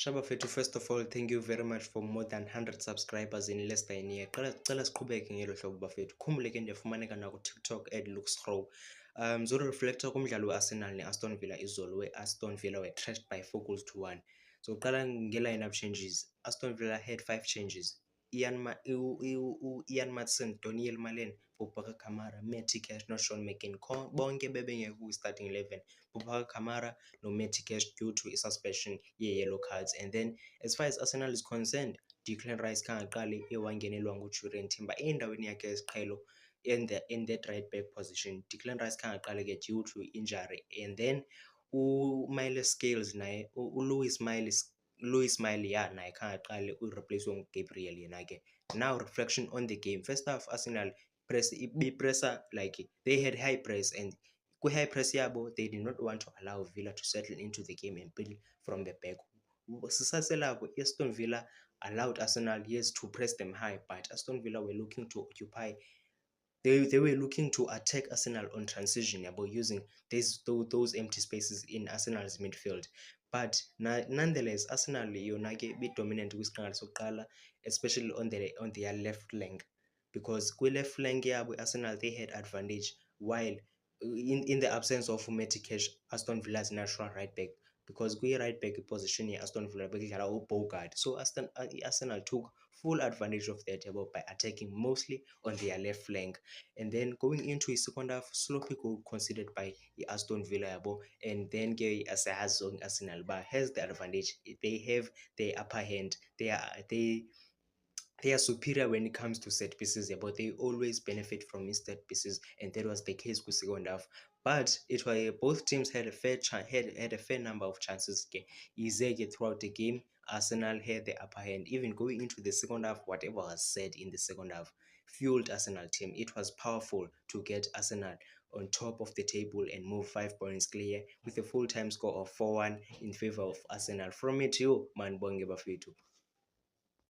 Shabafethu, first of all, thank you very much for more than 100 subscribers in less than a year. Cela siqhubeke ngelo hlobo bafethu. Khumbule ke ndiyafumaneka na ku-TikTok @LuxGrow. Zolo reflector kumdlalo we-Arsenal ne-Aston Villa izolo we-Aston Villa were trashed by 4 goals to 1. So qala nge-lineup changes. Aston Villa had 5 changes. Ian Maatsen, Daniel Malen, Boubacar Kamara, Matty Cash, no Sean McKean. Bonke bebengekho ku-starting 11. Boubacar Kamara no Matty Cash due to a suspension yellow cards. And then as far as Arsenal is concerned, Declan Rice kangaqali ewangenelwa nguJurrien Timber endaweni yakhe yesiqhelo in that right back position. Declan Rice kangaqali ke due to injury. And then uMiles Scales naye Lewis Miley naye kangaqali ureplacewe nguGabriel yena ke. Now reflection on the game. First half Arsenal presser, like they had high press, and high press yabo they did not want to allow Villa to settle into the game and build from the back. Sisaselapho Aston Villa allowed Arsenal, yes, to press them high, but Aston Villa were looking to occupy. They were looking to attack Arsenal on transition about using those empty spaces in Arsenal's midfield. But nonetheless, Arsenal yona ke be dominant kwisigqala sokuqala, especially on their left flank, because kwi-left flank yabo Arsenal they had advantage, while in the absence of Matty Cash, Aston Villa's natural right back, because kwi-right back position Aston Villa bekudlala uBogard. So Arsenal took full advantage of that by attacking mostly on their left flank. And then going into his second half, sloppy goal considered by Aston Villa, and then as Arsenal has the advantage. They have the upper hand. They are superior when it comes to set pieces, but they always benefit from his set pieces, and that was the case with second half. But it was both teams had a fair number of chances. Throughout the game, Arsenal had the upper hand. Even going into the second half, whatever was said in the second half fueled Arsenal team. It was powerful to get Arsenal on top of the table and move 5 points clear with a full-time score of 4-1 in favor of Arsenal. From it, you man bonge bafethu.